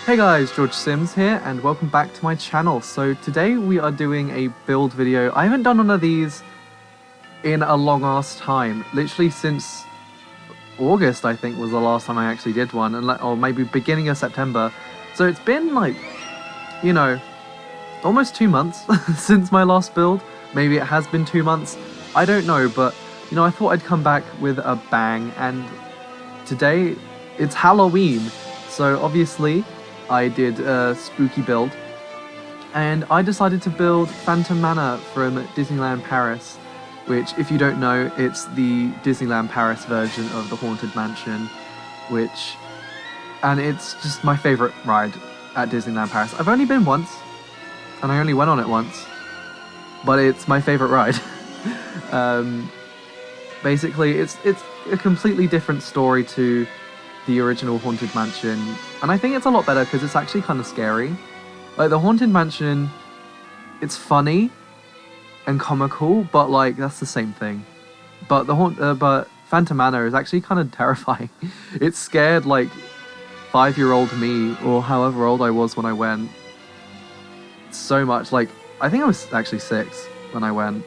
Hey guys, George Sims here and welcome back to my channel. So today we are doing a build video. I haven't done one of these in a long ass time. Literally since August I think was the last time I actually did one, or maybe beginning of September. So it's been like, you know, almost 2 months since my last build. Maybe it has been 2 months. I don't know, but you know, I thought I'd come back with a bang, and today it's Halloween. So obviously I did a spooky build, and I decided to build Phantom Manor from Disneyland Paris, which, if you don't know, it's the Disneyland Paris version of the Haunted Mansion, and it's just my favourite ride at Disneyland Paris. I've only been once, and I only went on it once, but it's my favourite ride. Basically, it's a completely different story to the original Haunted Mansion, and I think it's a lot better because it's actually kind of scary. Like, the Haunted Mansion, it's funny and comical, but like that's the same thing. But but Phantom Manor is actually kind of terrifying. It scared like 5-year-old me, or however old I was when I went, so much. Like, I think I was actually 6 when I went,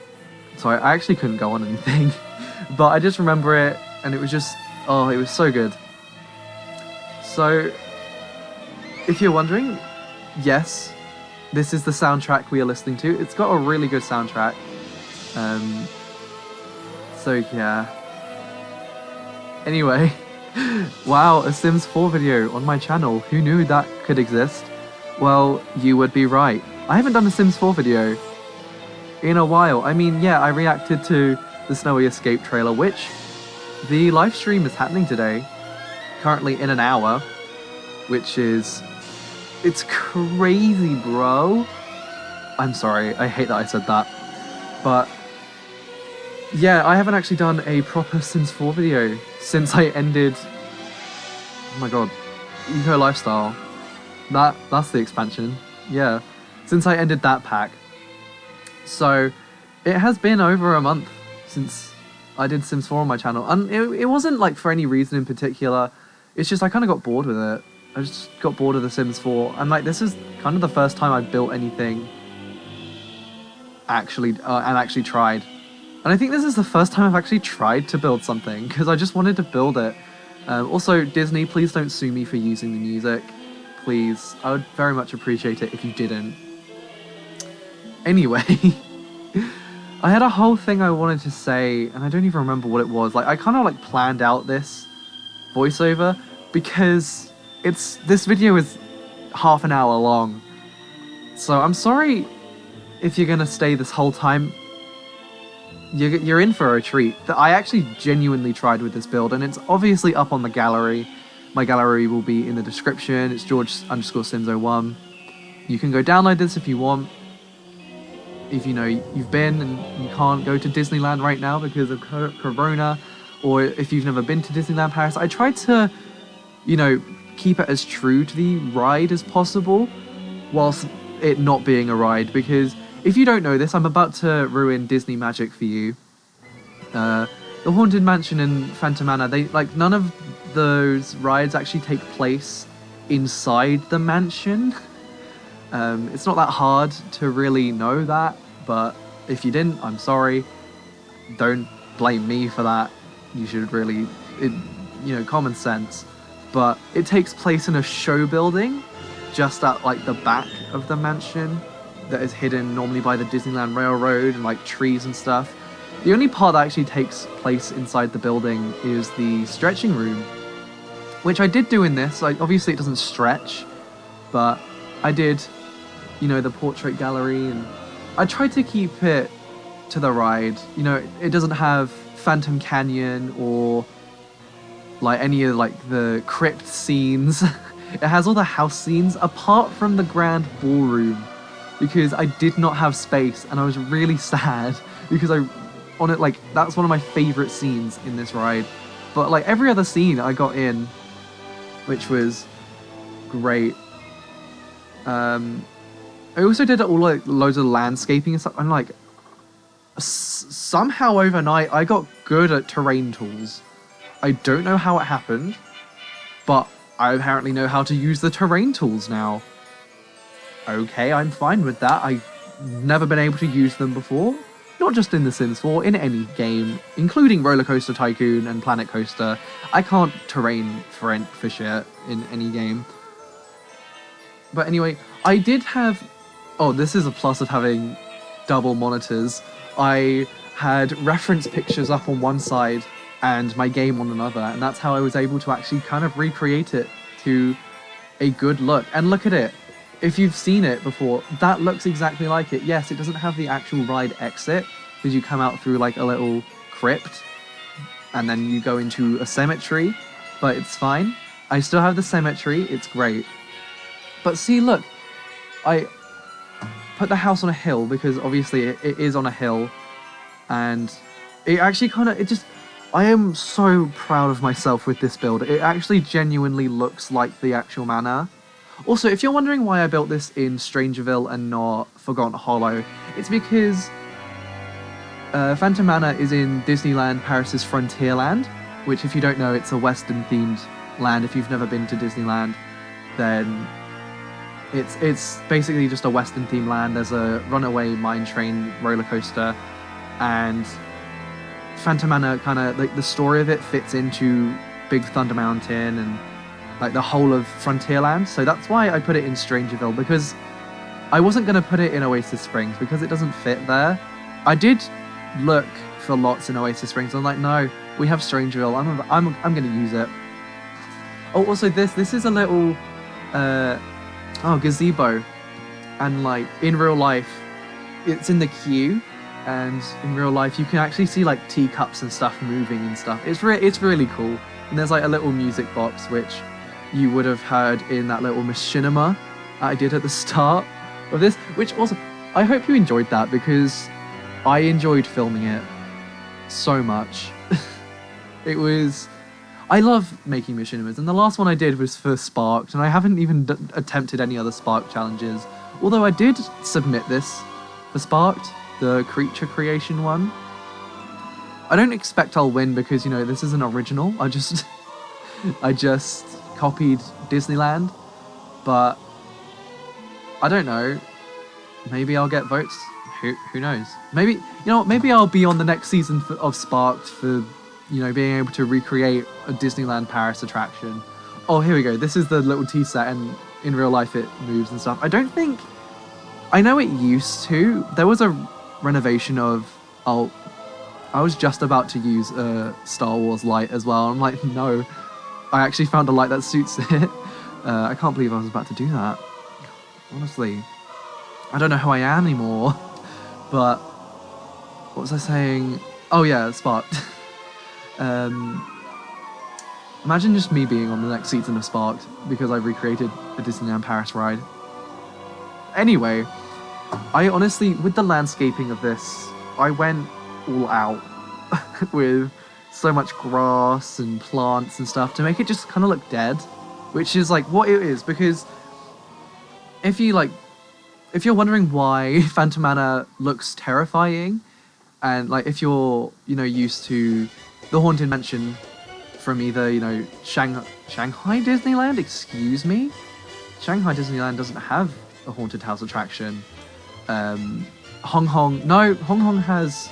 so I actually couldn't go on anything. But I just remember it, and it was just, oh, it was so good. So, if you're wondering, yes, this is the soundtrack we are listening to. It's got a really good soundtrack. So yeah. Anyway, wow, a Sims 4 video on my channel. Who knew that could exist? Well, you would be right. I haven't done a Sims 4 video in a while. I mean, yeah, I reacted to the Snowy Escape trailer, which the live stream is happening today. Currently in an hour, which is, it's crazy, bro. I'm sorry, I hate that I said that, but yeah, I haven't actually done a proper Sims 4 video since I ended, oh my god, Eco Lifestyle. That's the expansion, yeah, since I ended that pack. So it has been over a month since I did Sims 4 on my channel, and it wasn't like for any reason in particular. It's just I kind of got bored with it. I just got bored of The Sims 4, and like, this is kind of the first time I've built anything actually and actually tried. And I think this is the first time I've actually tried to build something, because I just wanted to build it. Also, Disney, please don't sue me for using the music. Please, I would very much appreciate it if you didn't. Anyway, I had a whole thing I wanted to say, and I don't even remember what it was. Like, I kind of like planned out this voiceover because this video is half an hour long, so I'm sorry if you're gonna stay this whole time. You're in for a treat. That I actually genuinely tried with this build, and it's obviously up on the gallery. My gallery will be in the description. It's George_Sims01. You can go download this if you want. If you know you've been and you can't go to Disneyland right now because of Corona, or if you've never been to Disneyland Paris, I tried to, you know, keep it as true to the ride as possible, whilst it not being a ride, because if you don't know this, I'm about to ruin Disney magic for you. The Haunted Mansion and Phantom Manor, none of those rides actually take place inside the mansion. It's not that hard to really know that, but if you didn't, I'm sorry. Don't blame me for that. You should really, you know, common sense. But it takes place in a show building just at like the back of the mansion that is hidden normally by the Disneyland Railroad and like trees and stuff. The only part that actually takes place inside the building is the stretching room, which I did do in this. Like, obviously it doesn't stretch, but I did, you know, the portrait gallery, and I tried to keep it to the ride. You know, it doesn't have Phantom Canyon or like any of like the crypt scenes. It has all the house scenes apart from the grand ballroom, because I did not have space, and I was really sad because that's one of my favorite scenes in this ride. But like every other scene I got in, which was great. I also did all like loads of landscaping and stuff, and like somehow overnight I got good at terrain tools. I don't know how it happened, but I apparently know how to use the terrain tools now. Okay, I'm fine with that. I've never been able to use them before. Not just in The Sims 4, in any game, including Roller Coaster Tycoon and Planet Coaster. I can't terrain for shit in any game. But anyway, I did have... Oh, this is a plus of having double monitors. I had reference pictures up on one side and my game on another, and that's how I was able to actually kind of recreate it to a good look. And look at it. If you've seen it before, that looks exactly like it. Yes, it doesn't have the actual ride exit, because you come out through like a little crypt, and then you go into a cemetery, but it's fine. I still have the cemetery, it's great. But see, look, I put the house on a hill, because obviously it is on a hill, and it actually kind of, I am so proud of myself with this build. It actually genuinely looks like the actual manor. Also, if you're wondering why I built this in Strangerville and not Forgotten Hollow, it's because Phantom Manor is in Disneyland Paris's Frontierland, which, if you don't know, it's a Western-themed land. If you've never been to Disneyland, then it's basically just a Western-themed land. There's a runaway mine train roller coaster, and Phantom Manor kind of, like, the story of it fits into Big Thunder Mountain and like the whole of Frontierland. So that's why I put it in Strangerville, because I wasn't going to put it in Oasis Springs because it doesn't fit there. I did look for lots in Oasis Springs. I'm like, no, we have Strangerville. I'm going to use it. Oh, also this is a little gazebo, and like in real life, it's in the queue, and in real life you can actually see like teacups and stuff moving and stuff. It's really cool. And there's like a little music box which you would have heard in that little machinima I did at the start of this, which also, I hope you enjoyed that, because I enjoyed filming it so much. I love making machinimas, and the last one I did was for Sparked, and I haven't even attempted any other Spark challenges, although I did submit this for Sparked, the creature creation one. I don't expect I'll win because, you know, this is an original. I just copied Disneyland, but I don't know. Maybe I'll get votes. Who knows? Maybe, you know, maybe I'll be on the next season of Sparked for, you know, being able to recreate a Disneyland Paris attraction. Oh, here we go. This is the little tea set, and in real life it moves and stuff. I know it used to. There was a renovation of, I was just about to use a Star Wars light as well. I'm like, no, I actually found a light that suits it. I can't believe I was about to do that. Honestly, I don't know who I am anymore. But what was I saying? Oh yeah, Sparked. Imagine just me being on the next season of Sparked because I recreated a Disneyland Paris ride. Anyway, I honestly, with the landscaping of this, I went all out with so much grass and plants and stuff to make it just kind of look dead, which is like what it is, because if you're wondering why Phantom Manor looks terrifying, and like if you're, you know, used to the Haunted Mansion from either, you know, Shanghai Disneyland, excuse me? Shanghai Disneyland doesn't have a haunted house attraction. Hong Kong has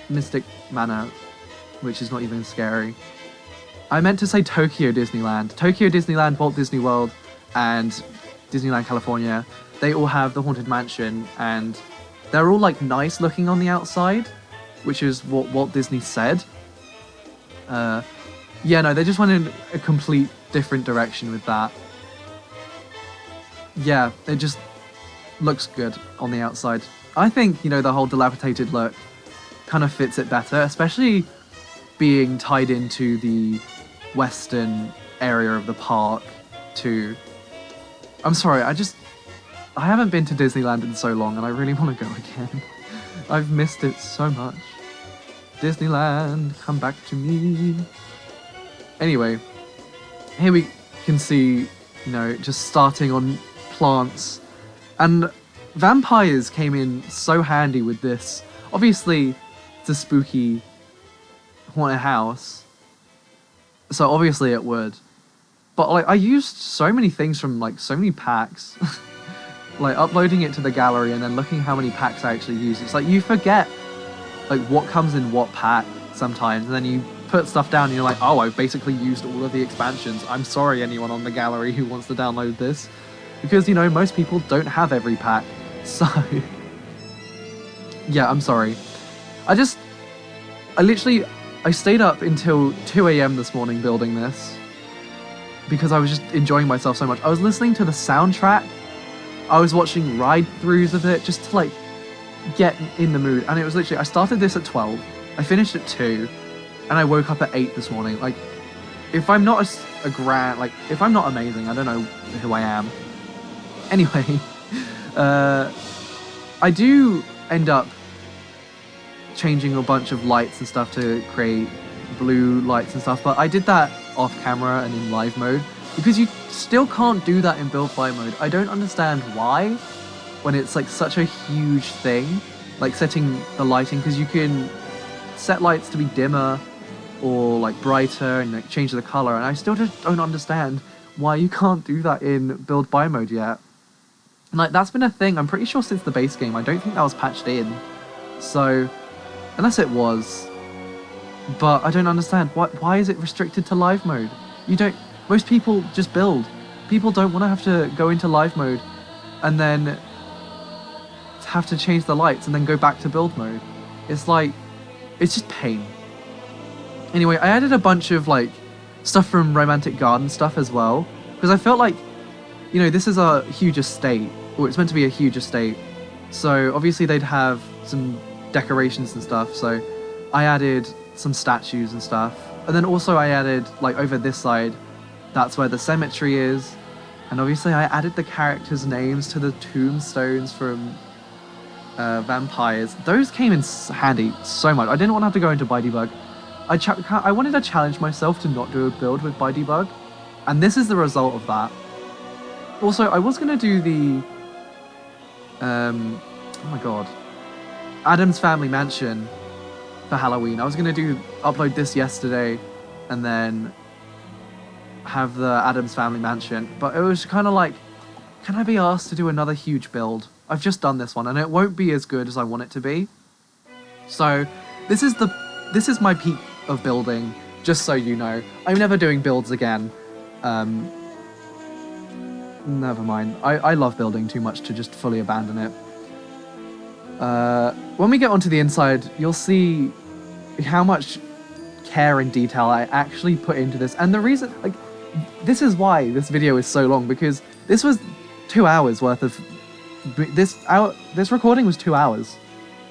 Mystic Manor, which is not even scary. I meant to say Tokyo Disneyland. Tokyo Disneyland, Walt Disney World, and Disneyland California, they all have the Haunted Mansion, and they're all like nice looking on the outside, which is what Walt Disney said. Yeah, no, they just went in a complete different direction with that. Yeah, it just looks good on the outside. I think, you know, the whole dilapidated look kind of fits it better, especially being tied into the western area of the park too. I'm sorry, I haven't been to Disneyland in so long, and I really want to go again. I've missed it so much. Disneyland, come back to me. Anyway, here we can see, you know, just starting on plants. And vampires came in so handy with this. Obviously, it's a spooky haunted house, so obviously it would. But like I used so many things from like so many packs. Like uploading it to the gallery and then looking how many packs I actually use. It's like you forget like what comes in what pack sometimes, and then you put stuff down and you're like, oh, I've basically used all of the expansions. I'm sorry anyone on the gallery who wants to download this. Because, you know, most people don't have every pack. So yeah, I'm sorry. I stayed up until 2 a.m. this morning building this because I was just enjoying myself so much. I was listening to the soundtrack. I was watching ride-throughs of it just to like get in the mood. And it was literally, I started this at 12, I finished at 2, and I woke up at 8 this morning. Like, if I'm not if I'm not amazing, I don't know who I am. Anyway, I do end up changing a bunch of lights and stuff to create blue lights and stuff, but I did that off camera and in live mode because you still can't do that in build by mode. I don't understand why, when it's like such a huge thing, like setting the lighting, because you can set lights to be dimmer or like brighter and like change the color, and I still just don't understand why you can't do that in build by mode yet. Like, that's been a thing, I'm pretty sure, since the base game. I don't think that was patched in. So, unless it was. But I don't understand. Why is it restricted to live mode? Most people just build. People don't want to have to go into live mode and then have to change the lights and then go back to build mode. It's like, it's just pain. Anyway, I added a bunch of like stuff from Romantic Garden stuff as well, because I felt like, you know, this is a huge estate, or it's meant to be a huge estate. So obviously they'd have some decorations and stuff. So I added some statues and stuff. And then also I added, like, over this side, that's where the cemetery is. And obviously I added the characters' names to the tombstones from vampires. Those came in handy so much. I didn't want to have to go into by debug. I wanted to challenge myself to not do a build with by debug, and this is the result of that. Also, I was going to do the oh my god, Addams Family Mansion for Halloween. I was going to upload this yesterday and then have the Addams Family Mansion, but it was kind of like, can I be asked to do another huge build? I've just done this one and it won't be as good as I want it to be. So this is my peak of building, just so you know. I'm never doing builds again. Never mind. I love building too much to just fully abandon it. When we get onto the inside, you'll see how much care and detail I actually put into this. And the reason, like, this is why this video is so long, because this was 2 hours worth of... This recording was 2 hours.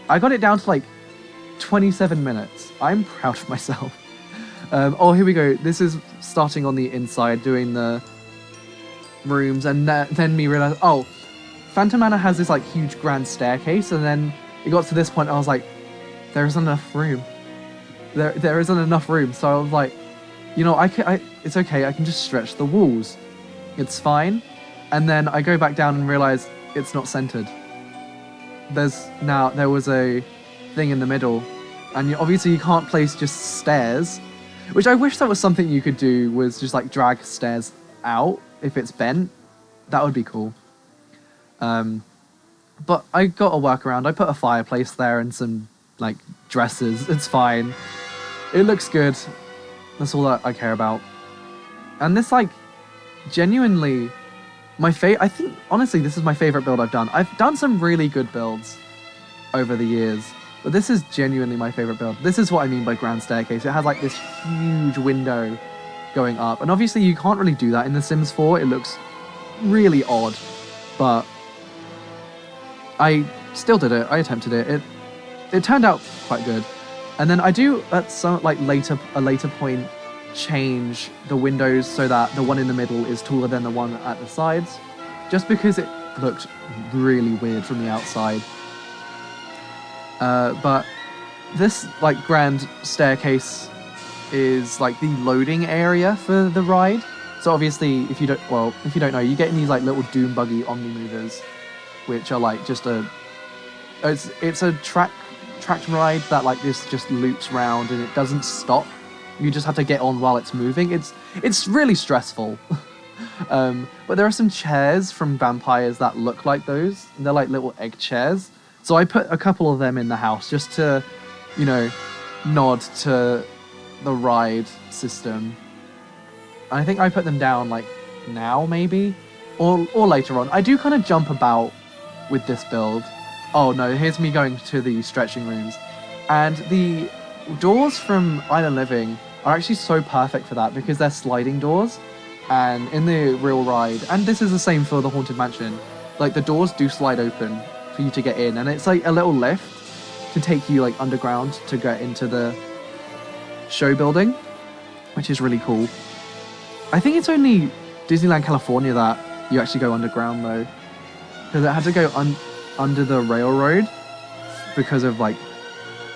I got it down to like 27 minutes. I'm proud of myself. Oh, here we go. This is starting on the inside, doing the rooms, and then me realize, oh, Phantom Manor has this like huge grand staircase, and then it got to this point, I was like, there isn't enough room. There isn't enough room. So I was like, you know, it's okay. I can just stretch the walls. It's fine. And then I go back down and realize it's not centered. There was a thing in the middle, and obviously you can't place just stairs, which I wish that was something you could do, was just like drag stairs out if it's bent. That would be cool. But I got a workaround. I put a fireplace there and some like dresses. It's fine. It looks good. That's all that I care about. And this, like, genuinely I think honestly this is my favorite build I've done. I've done some really good builds over the years, but this is genuinely my favorite build. This is what I mean by grand staircase. It has like this huge window going up, and obviously you can't really do that in The Sims 4. It looks really odd, but I still did it. I attempted it. It turned out quite good. And then I do at some like a later point change the windows so that the one in the middle is taller than the one at the sides, just because it looked really weird from the outside. But this like grand staircase is like the loading area for the ride. So obviously, if you don't know, you get in these like little Doom buggy omni-movers, which are like just it's a tracked ride that like this just loops round and it doesn't stop You just have to get on while it's moving. It's really stressful. But there are some chairs from vampires that look like those. They're like little egg chairs. So I put a couple of them in the house just to, you know, nod to the ride system. And I think I put them down like now maybe, or later on. I do kind of jump about with this build. Oh no, here's me going to the stretching rooms. And the doors from Island Living are actually so perfect for that because they're sliding doors. And in the real ride, and this is the same for the Haunted Mansion, like the doors do slide open for you to get in, and it's like a little lift to take you like underground to get into the show building, which is really cool. I think it's only Disneyland California that you actually go underground though, because it had to go under the railroad because of like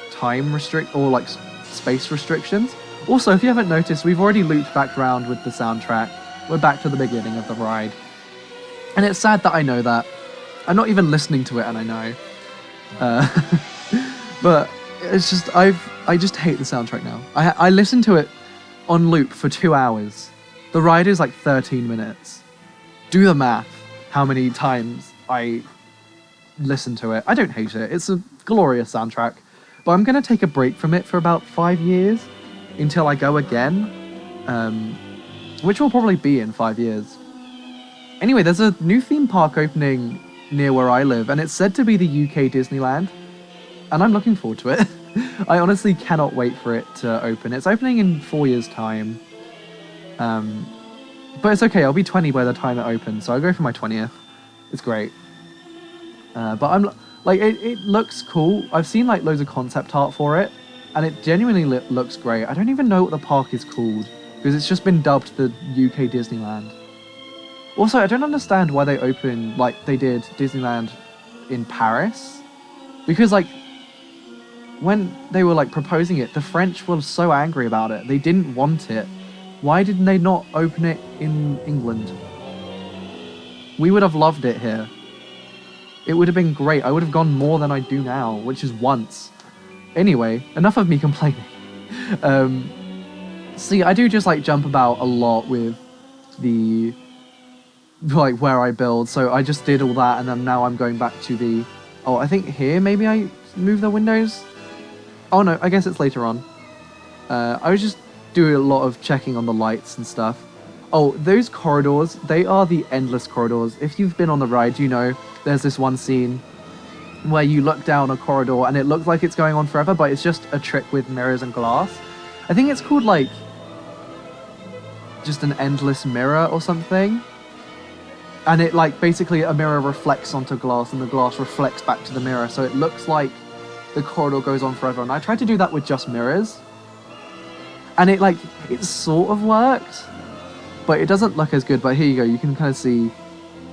time like space restrictions. Also, if you haven't noticed, we've already looped back around with the soundtrack. We're back to the beginning of the ride. And it's sad that I know that. I'm not even listening to it and I know. But it's just, I just hate the soundtrack now. I listened to it on loop for 2 hours. The ride is like 13 minutes. Do the math, how many times I listen to it. I don't hate it. It's a glorious soundtrack. But I'm going to take a break from it for about 5 years until I go again. Which will probably be in 5 years. Anyway, there's a new theme park opening near where I live, and it's said to be the UK Disneyland, and I'm looking forward to it. I honestly cannot wait for it to open. It's opening in 4 years' time. But it's okay, I'll be 20 by the time it opens, so I'll go for my 20th. It's great. But I'm like, it looks cool. I've seen like loads of concept art for it, and it genuinely looks great. I don't even know what the park is called, because it's just been dubbed the UK Disneyland. Also, I don't understand why they opened, like they did Disneyland in Paris. Because like, when they were like proposing it, the French were so angry about it. They didn't want it. Why didn't they not open it in England? We would have loved it here. It would have been great. I would have gone more than I do now, which is once. Anyway, enough of me complaining. See, I do just like jump about a lot with the like where I build. So I just did all that, and then now I'm going back to the. Oh, I think here maybe I move the windows. Oh no, I guess it's later on. I was just doing a lot of checking on the lights and stuff. Oh, those corridors, they are the endless corridors. If you've been on the ride, you know there's this one scene where you look down a corridor and it looks like it's going on forever, but it's just a trick with mirrors and glass. I think it's called like just an endless mirror or something. And it like basically a mirror reflects onto glass and the glass reflects back to the mirror. So it looks like the corridor goes on forever. And I tried to do that with just mirrors. And it sort of worked, but it doesn't look as good. But here you go, you can kind of see.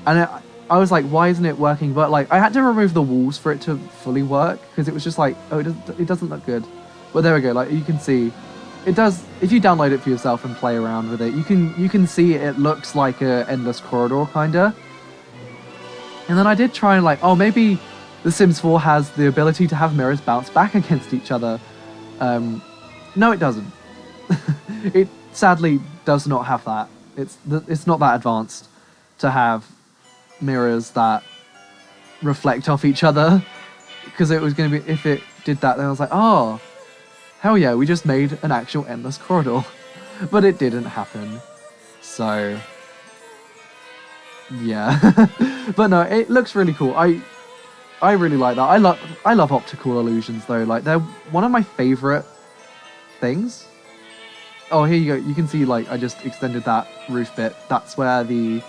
And I was like, why isn't it working? But like, I had to remove the walls for it to fully work, because it was just like, oh, it doesn't look good. But there we go, like you can see, it does. If you download it for yourself and play around with it, you can see it looks like a endless corridor kinda. And then I did try and like, oh, maybe The Sims 4 has the ability to have mirrors bounce back against each other. No, it doesn't. It sadly does not have that. It's not that advanced to have mirrors that reflect off each other, because it was going to be, if it did that, then I was like, oh, hell yeah, we just made an actual endless corridor. But it didn't happen. So yeah. But no, it looks really cool. I really like that. I love optical illusions though. Like, they're one of my favorite things. Oh, here you go. You can see, like, I just extended that roof bit. That's where the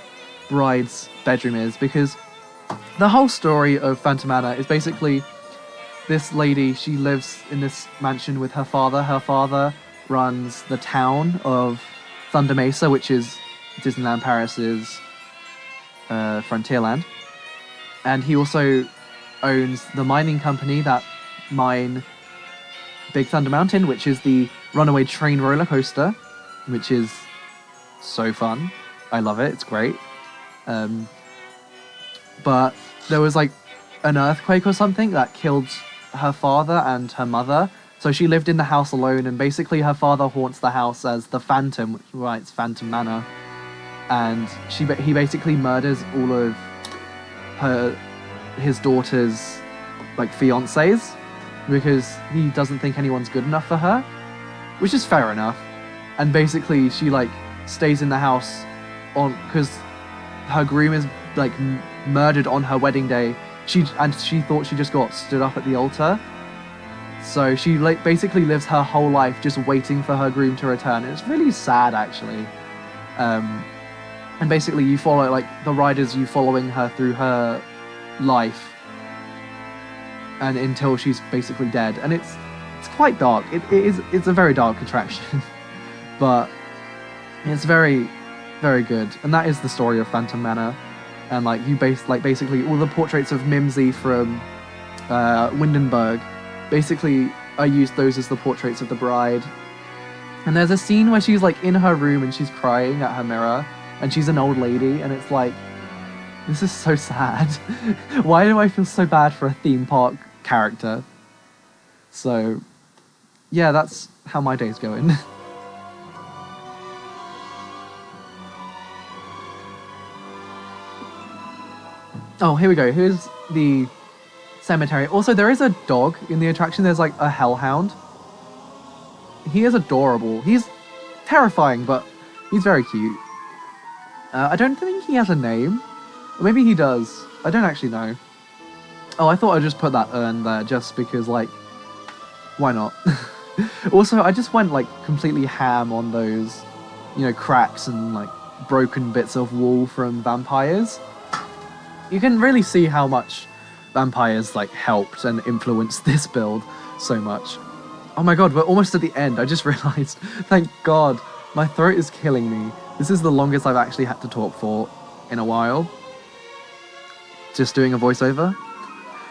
bride's bedroom is, because the whole story of Phantom Manor is basically this lady, she lives in this mansion with her father. Her father runs the town of Thunder Mesa, which is Disneyland Paris's Frontierland. And he also owns the mining company that mine Big Thunder Mountain, which is the runaway train roller coaster, which is so fun. I love it. It's great. But there was like an earthquake or something that killed her father and her mother. So she lived in the house alone, and basically her father haunts the house as the Phantom, which writes Phantom Manor, and he basically murders all of his daughter's like fiancés because he doesn't think anyone's good enough for her, which is fair enough. And basically she like stays in the house on because her groom is like murdered on her wedding day. She thought she just got stood up at the altar. So she like basically lives her whole life just waiting for her groom to return. It's really sad, actually. And basically you follow like the riders, you following her through her life, and until she's basically dead. And it's quite dark. It's a very dark attraction, but it's very, very good. And that is the story of Phantom Manor. And like basically all the portraits of Mimsy from Windenburg. Basically, I used those as the portraits of the bride. And there's a scene where she's like in her room and she's crying at her mirror, and she's an old lady, and it's like, this is so sad. Why do I feel so bad for a theme park character? So, yeah, that's how my day's going. Oh, here we go. Here's the cemetery. Also, there is a dog in the attraction. There's like a hellhound. He is adorable. He's terrifying, but he's very cute. I don't think he has a name. Or maybe he does. I don't actually know. Oh, I thought I'd just put that urn there just because, like, why not? Also, I just went like completely ham on those, you know, cracks and like broken bits of wall from vampires. You can really see how much vampires like helped and influenced this build so much. Oh my god, we're almost at the end. I just realized. Thank god. My throat is killing me. This is the longest I've actually had to talk for in a while. Just doing a voiceover.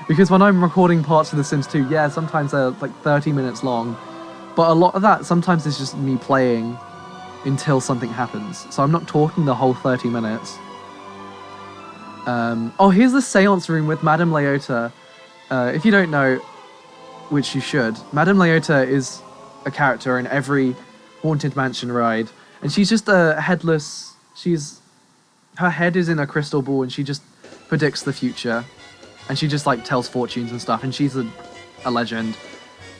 Because when I'm recording parts of The Sims 2, yeah, sometimes they're like 30 minutes long. But a lot of that sometimes is just me playing until something happens. So I'm not talking the whole 30 minutes. Oh, here's the Seance room with Madame Leota. If you don't know, which you should, Madame Leota is a character in every Haunted Mansion ride. And she's just a headless... Her head is in a crystal ball and she just predicts the future. And she just, like, tells fortunes and stuff. And she's a legend.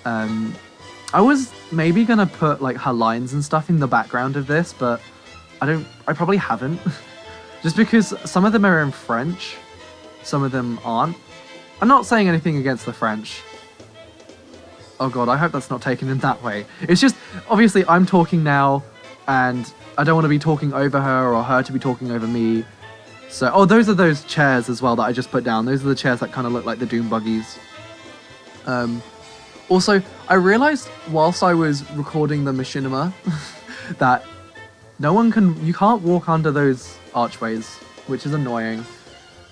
I was maybe gonna put, like, her lines and stuff in the background of this, but I probably haven't. Just because some of them are in French, some of them aren't. I'm not saying anything against the French. Oh god, I hope that's not taken in that way. It's just, obviously I'm talking now, and I don't want to be talking over her or her to be talking over me. So, oh, those are those chairs as well that I just put down. Those are the chairs that kind of look like the Doom buggies. Also, I realized whilst I was recording the machinima that you can't walk under those archways, which is annoying.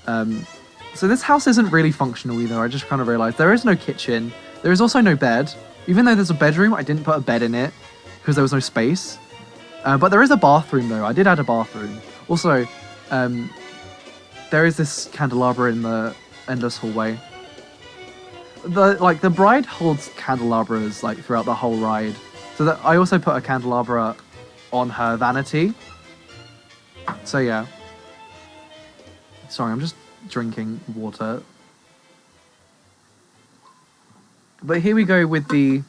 So this house isn't really functional either. I just kind of realized there is no kitchen. There is also no bed. Even though there's a bedroom, I didn't put a bed in it because there was no space. But there is a bathroom though. I did add a bathroom. Also, there is this candelabra in the endless hallway. The bride holds candelabras like throughout the whole ride. So that I also put a candelabra on her vanity. So yeah. Sorry, I'm just drinking water. But here we go with the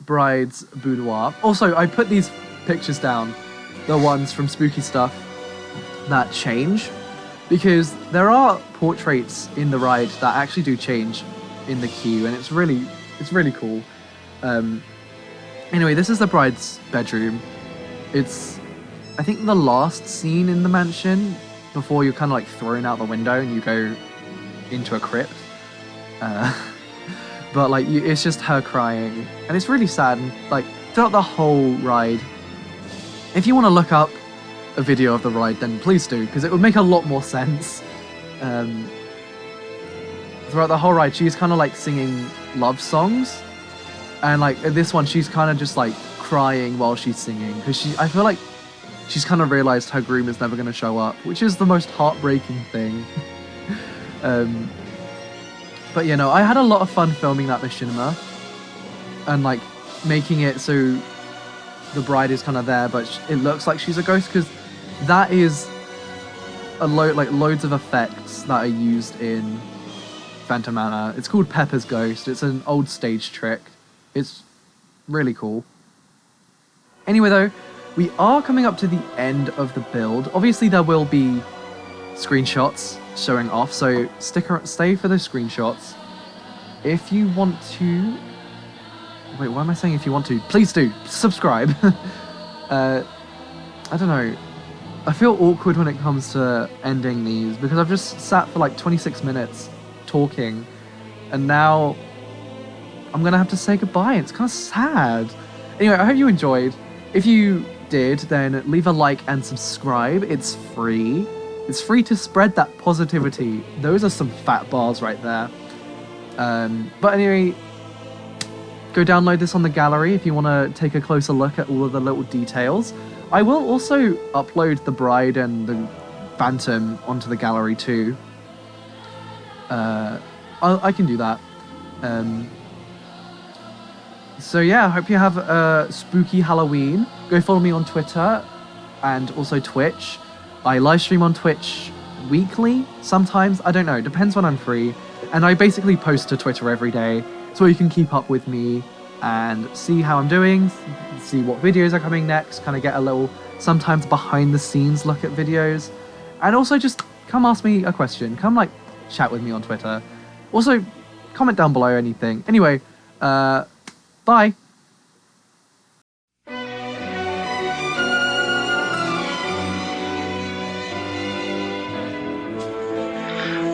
bride's boudoir. Also, I put these pictures down, the ones from Spooky Stuff that change, because there are portraits in the ride that actually do change in the queue, and it's really cool. Anyway, this is the bride's bedroom. It's, I think, the last scene in the mansion before you're kind of like thrown out the window and you go into a crypt. But like, it's just her crying, and it's really sad. And like throughout the whole ride, if you want to look up a video of the ride, then please do, because it would make a lot more sense. Throughout the whole ride, she's kind of like singing love songs, and like this one, she's kind of just like crying while she's singing, because I feel like she's kind of realized her groom is never going to show up, which is the most heartbreaking thing. But you know, I had a lot of fun filming that machinima. and like making it so the bride is kind of there, but it looks like she's a ghost, because that is loads of effects that are used in Phantom Manor. It's called Pepper's Ghost. It's an old stage trick. It's really cool. Anyway, though, we are coming up to the end of the build. Obviously, there will be screenshots showing off, so stay for those screenshots. If you want to... Wait, why am I saying if you want to? Please do, subscribe. I don't know. I feel awkward when it comes to ending these, because I've just sat for like 26 minutes talking, and now I'm gonna have to say goodbye. It's kind of sad. Anyway, I hope you enjoyed. If you did, then leave a like and subscribe. It's free. It's free to spread that positivity. Those are some fat bars right there. But anyway, go download this on the gallery if you want to take a closer look at all of the little details. I will also upload the bride and the phantom onto the gallery too. I can do that. So yeah, I hope you have a spooky Halloween. Go follow me on Twitter and also Twitch. I live stream on Twitch weekly, sometimes. I don't know, depends when I'm free. And I basically post to Twitter every day, so you can keep up with me and see how I'm doing, see what videos are coming next, kind of get a little, sometimes behind the scenes look at videos. And also just come ask me a question. Come like chat with me on Twitter. Also, comment down below anything. Anyway, bye.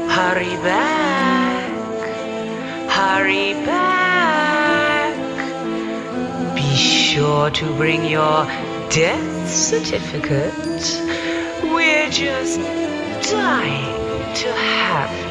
Hurry back, hurry back. Be sure to bring your death certificate. We're just dying to have you.